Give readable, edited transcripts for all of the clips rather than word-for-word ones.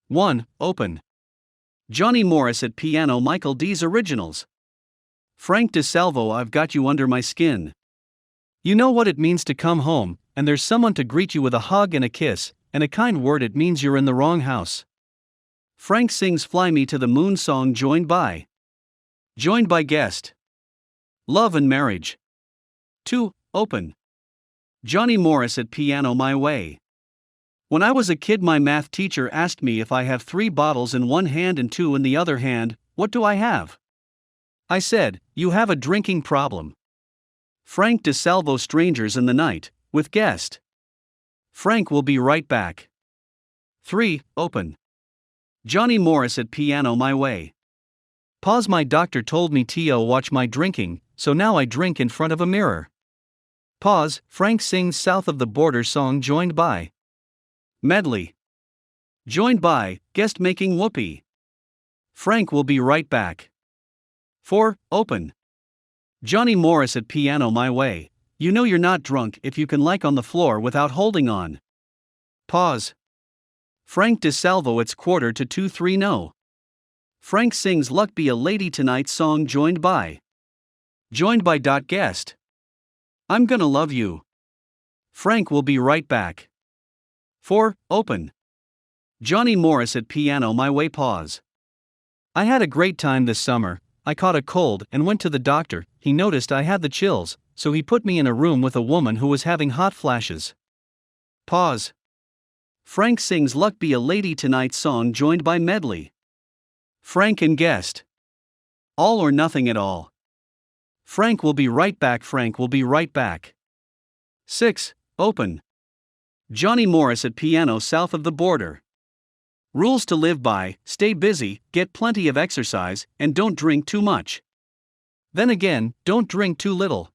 1. Open. Johnny Morris at piano. Michael D's Originals. Frank DeSalvo. I've got you under my skin. You know what it means to come home, and there's someone to greet you with a hug and a kiss, and a kind word. It means you're in the wrong house. Frank sings Fly Me to the Moon song joined by guest. Love and Marriage. 2. Open. Johnny Morris at piano. My Way. When I was a kid, my math teacher asked me if I have 3 bottles in one hand and 2 in the other hand, what do I have? I said, you have a drinking problem. Frank DeSalvo. Strangers in the Night, with guest. Frank will be right back. 3. Open. Johnny Morris at piano. My Way. Pause. My doctor told me to watch my drinking, so now I drink in front of a mirror. Pause. Frank sings South of the Border song joined by medley. Joined by guest making whoopee. Frank will be right back. 4. Open. Johnny Morris at piano. My Way. You know you're not drunk if you can like on the floor without holding on. Pause. Frank DeSalvo. It's 1:45. 3. No. Frank sings Luck Be a Lady Tonight song joined by guest. I'm Gonna Love You. Frank will be right back. 4. Open. Johnny Morris at piano. My Way. Pause. I had a great time this summer. I caught a cold and went to the doctor. He noticed I had the chills, so he put me in a room with a woman who was having hot flashes. Pause. Frank sings Luck Be a Lady Tonight song joined by medley. Frank and guest. All or Nothing at All. Frank will be right back. Frank will be right back. 6. Open. Johnny Morris at piano. South of the Border. Rules to live by: stay busy, get plenty of exercise, and don't drink too much. Then again, don't drink too little.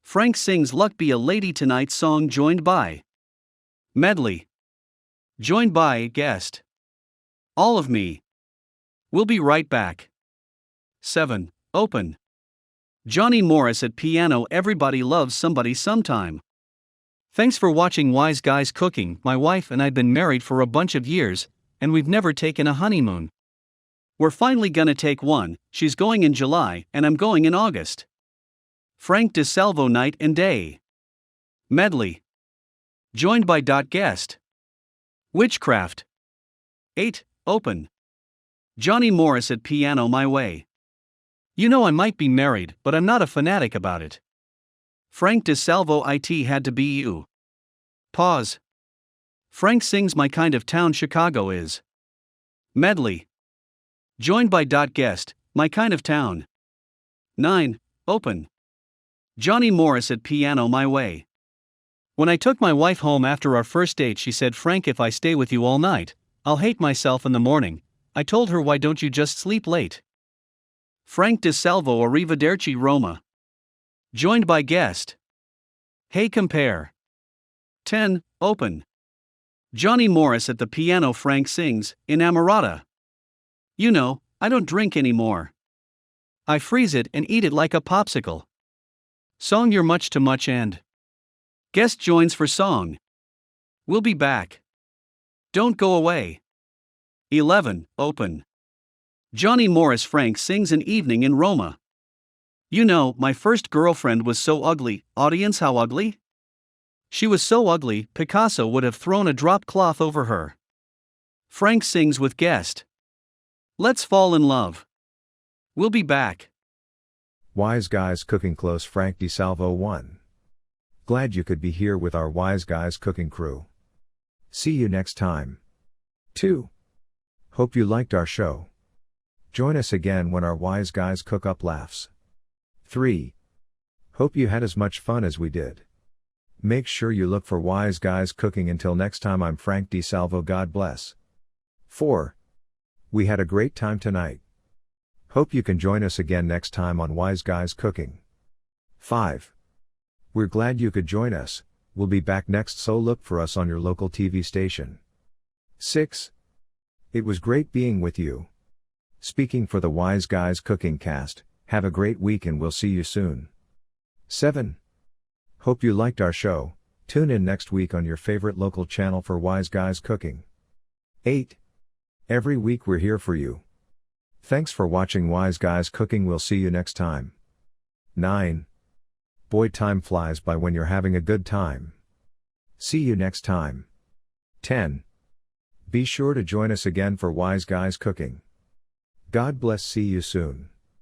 Frank sings Luck Be a Lady Tonight song joined by medley. Joined by guest. All of Me. We'll be right back. 7. Open. Johnny Morris at piano. Everybody loves somebody sometime. Thanks for watching Wise Guys Cooking. My wife and I've been married for a bunch of years, and we've never taken a honeymoon. We're finally gonna take one. She's going in July, and I'm going in August. Frank DeSalvo. Night and Day. Medley. Joined by guest. Witchcraft. 8. Open. Johnny Morris at piano. My Way. You know I might be married, but I'm not a fanatic about it. Frank DeSalvo. It had to be you. Pause. Frank sings My Kind of Town. Chicago is. Medley. Joined by guest. My Kind of Town. 9. Open. Johnny Morris at piano. My Way. When I took my wife home after our first date, she said, Frank, if I stay with you all night, I'll hate myself in the morning. I told her, why don't you just sleep late? Frank DeSalvo. Arrivederci Roma. Joined by guest. Hey Compare. 10. Open. Johnny Morris at the piano. Frank sings Inamorata. You know, I don't drink anymore. I freeze it and eat it like a popsicle. Song You're Much Too Much and guest joins for song. We'll be back. Don't go away. 11. Open. Johnny Morris. Frank sings An Evening in Roma. You know, my first girlfriend was so ugly. Audience, how ugly? She was so ugly, Picasso would have thrown a drop cloth over her. Frank sings with guest. Let's Fall in Love. We'll be back. Wise Guys Cooking Close. Frank DeSalvo. 1. Glad you could be here with our Wise Guys Cooking crew. See you next time. 2. Hope you liked our show. Join us again when our Wise Guys cook up laughs. 3. Hope you had as much fun as we did. Make sure you look for Wise Guys Cooking. Until next time, I'm Frank DeSalvo. God bless. 4. We had a great time tonight. Hope you can join us again next time on Wise Guys Cooking. 5. We're glad you could join us. We'll be back next, so look for us on your local TV station. 6. It was great being with you. Speaking for the Wise Guys Cooking cast, have a great week and we'll see you soon. 7. Hope you liked our show. Tune in next week on your favorite local channel for Wise Guys Cooking. 8. Every week we're here for you. Thanks for watching Wise Guys Cooking. We'll see you next time. 9. Boy, time flies by when you're having a good time. See you next time. 10. Be sure to join us again for Wise Guys Cooking. God bless. See you soon.